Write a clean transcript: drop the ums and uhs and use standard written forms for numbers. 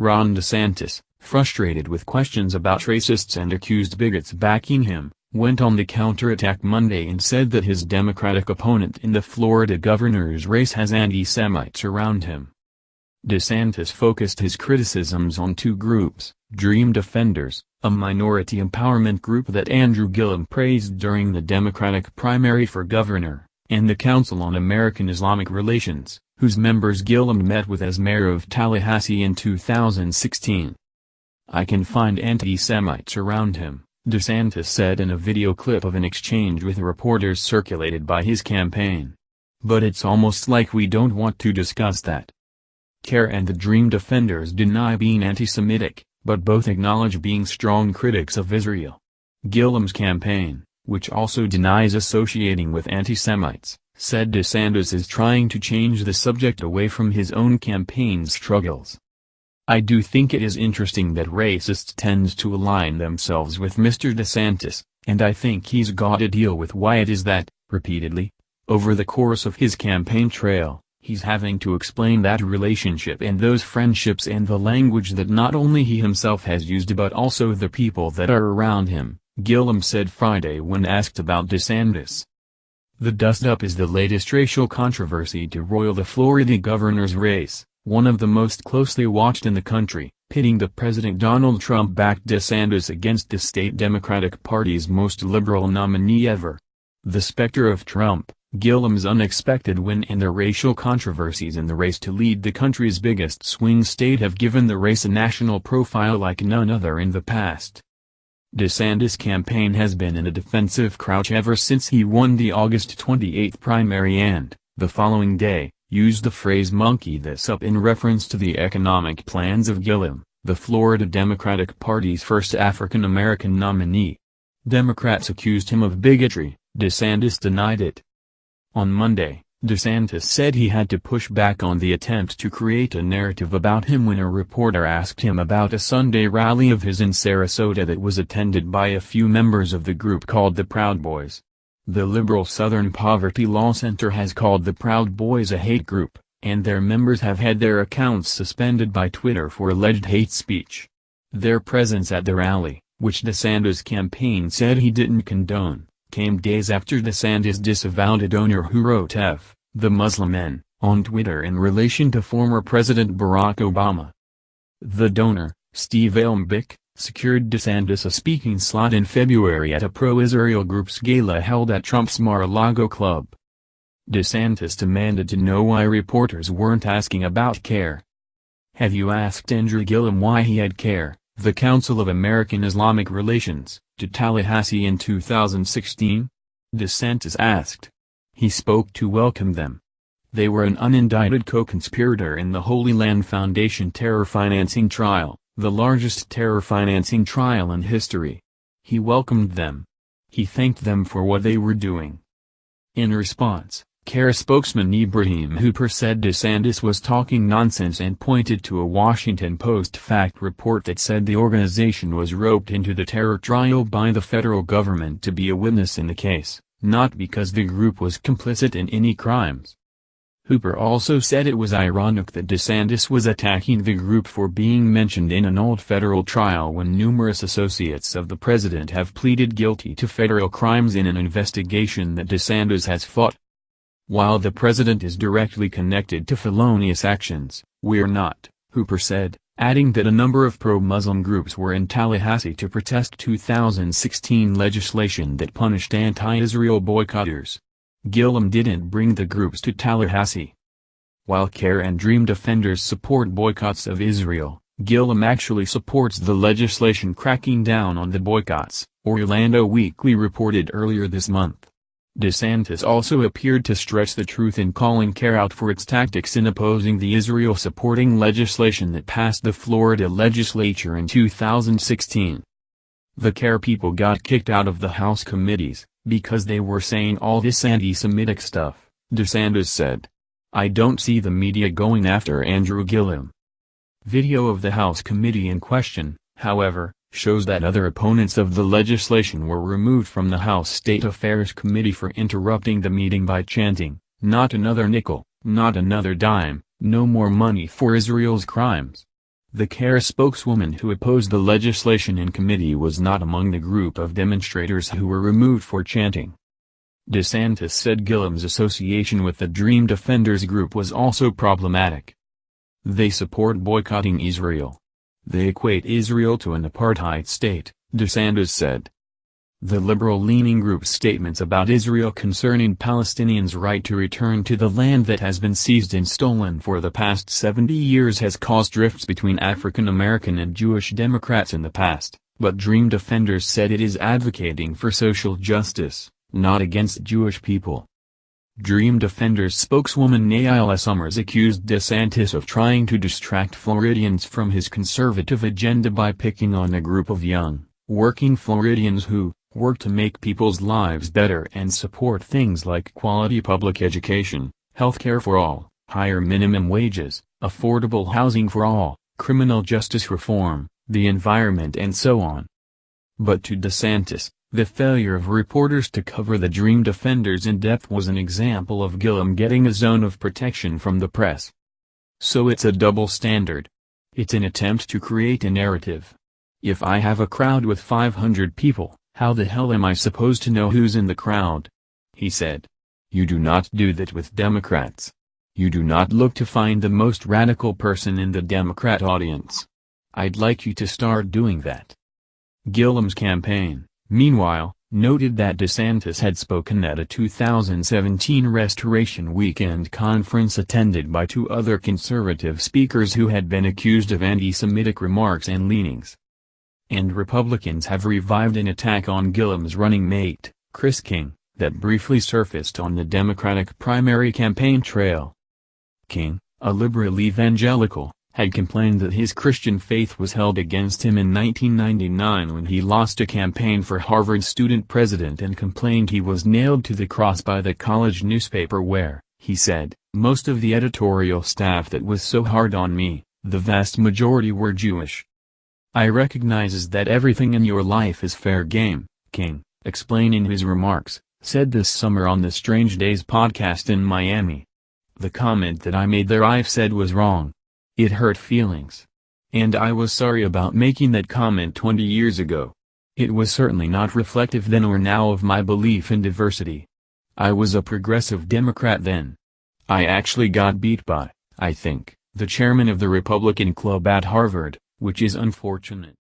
Ron DeSantis, frustrated with questions about racists and accused bigots backing him, went on the counterattack Monday and said that his Democratic opponent in the Florida governor's race has anti-Semites around him. DeSantis focused his criticisms on two groups: Dream Defenders, a minority empowerment group that Andrew Gillum praised during the Democratic primary for governor, and the Council on American-Islamic Relations, whose members Gillum met with as mayor of Tallahassee in 2016. "I can find anti-Semites around him," DeSantis said in a video clip of an exchange with reporters circulated by his campaign. "But it's almost like we don't want to discuss that." CAIR and the Dream Defenders deny being anti-Semitic, but both acknowledge being strong critics of Israel. Gillum's campaign, which also denies associating with anti-Semites, said DeSantis is trying to change the subject away from his own campaign struggles. "I do think it is interesting that racists tend to align themselves with Mr. DeSantis, and I think he's got to deal with why it is that, repeatedly, over the course of his campaign trail, he's having to explain that relationship and those friendships and the language that not only he himself has used but also the people that are around him," Gillum said Friday when asked about DeSantis. The dust-up is the latest racial controversy to roil the Florida governor's race, one of the most closely watched in the country, pitting the President Donald Trump-backed DeSantis against the state Democratic Party's most liberal nominee ever. The specter of Trump, Gillum's unexpected win and the racial controversies in the race to lead the country's biggest swing state have given the race a national profile like none other in the past. DeSantis' campaign has been in a defensive crouch ever since he won the August 28 primary and, the following day, used the phrase "monkey this up" in reference to the economic plans of Gillum, the Florida Democratic Party's first African-American nominee. Democrats accused him of bigotry. DeSantis denied it. On Monday, DeSantis said he had to push back on the attempt to create a narrative about him when a reporter asked him about a Sunday rally of his in Sarasota that was attended by a few members of the group called the Proud Boys. The liberal Southern Poverty Law Center has called the Proud Boys a hate group, and their members have had their accounts suspended by Twitter for alleged hate speech. Their presence at the rally, which DeSantis' campaign said he didn't condone, came days after DeSantis disavowed a donor who wrote "F, the Muslim men," on Twitter in relation to former President Barack Obama. The donor, Steve Elmbick, secured DeSantis a speaking slot in February at a pro-Israel group's gala held at Trump's Mar-a-Lago club. DeSantis demanded to know why reporters weren't asking about CAIR. "Have you asked Andrew Gillum why he had CAIR, the Council of American-Islamic Relations, to Tallahassee in 2016? DeSantis asked. "He spoke to welcome them. They were an unindicted co-conspirator in the Holy Land Foundation terror financing trial, the largest terror financing trial in history. He welcomed them. He thanked them for what they were doing." In response, CAIR spokesman Ibrahim Hooper said DeSantis was talking nonsense and pointed to a Washington Post fact report that said the organization was roped into the terror trial by the federal government to be a witness in the case, not because the group was complicit in any crimes. Hooper also said it was ironic that DeSantis was attacking the group for being mentioned in an old federal trial when numerous associates of the president have pleaded guilty to federal crimes in an investigation that DeSantis has fought. "While the president is directly connected to felonious actions, we're not," Hooper said, adding that a number of pro-Muslim groups were in Tallahassee to protest 2016 legislation that punished anti-Israel boycotters. Gillum didn't bring the groups to Tallahassee. While CAIR and Dream Defenders support boycotts of Israel, Gillum actually supports the legislation cracking down on the boycotts, Orlando Weekly reported earlier this month. DeSantis also appeared to stretch the truth in calling CAIR out for its tactics in opposing the Israel-supporting legislation that passed the Florida legislature in 2016. "The CAIR people got kicked out of the House committees, because they were saying all this anti-Semitic stuff," DeSantis said. "I don't see the media going after Andrew Gillum." Video of the House committee in question, however, shows that other opponents of the legislation were removed from the House State Affairs Committee for interrupting the meeting by chanting, "Not another nickel, not another dime, no more money for Israel's crimes." The CAIR spokeswoman who opposed the legislation in committee was not among the group of demonstrators who were removed for chanting. DeSantis said Gillum's association with the Dream Defenders group was also problematic. They support boycotting Israel. They equate Israel to an apartheid state, DeSantis said. The liberal-leaning group's statements about Israel concerning Palestinians' right to return to the land that has been seized and stolen for the past 70 years has caused rifts between African American and Jewish Democrats in the past, but Dream Defenders said it is advocating for social justice, not against Jewish people. Dream Defenders spokeswoman Naila Summers accused DeSantis of trying to distract Floridians from his conservative agenda by picking on a group of young, working Floridians who work to make people's lives better and support things like quality public education, healthcare for all, higher minimum wages, affordable housing for all, criminal justice reform, the environment and so on. But to DeSantis, the failure of reporters to cover the Dream Defenders in depth was an example of Gillum getting a zone of protection from the press. So it's a double standard. It's an attempt to create a narrative. If I have a crowd with 500 people, how the hell am I supposed to know who's in the crowd? He said. You do not do that with Democrats. You do not look to find the most radical person in the Democrat audience. I'd like you to start doing that. Gillum's campaign, meanwhile, noted that DeSantis had spoken at a 2017 Restoration Weekend conference attended by two other conservative speakers who had been accused of anti-Semitic remarks and leanings. And Republicans have revived an attack on Gillum's running mate, Chris King, that briefly surfaced on the Democratic primary campaign trail. King, a liberal evangelical, had complained that his Christian faith was held against him in 1999 when he lost a campaign for Harvard student president and complained he was nailed to the cross by the college newspaper where, he said, most of the editorial staff that was so hard on me, the vast majority were Jewish. I recognizes that everything in your life is fair game, King, explaining his remarks, said this summer on the Strange Days podcast in Miami. The comment that I made there I've said was wrong. It hurt feelings. And I was sorry about making that comment 20 years ago. It was certainly not reflective then or now of my belief in diversity. I was a progressive Democrat then. I actually got beat by, I think, the chairman of the Republican Club at Harvard, which is unfortunate.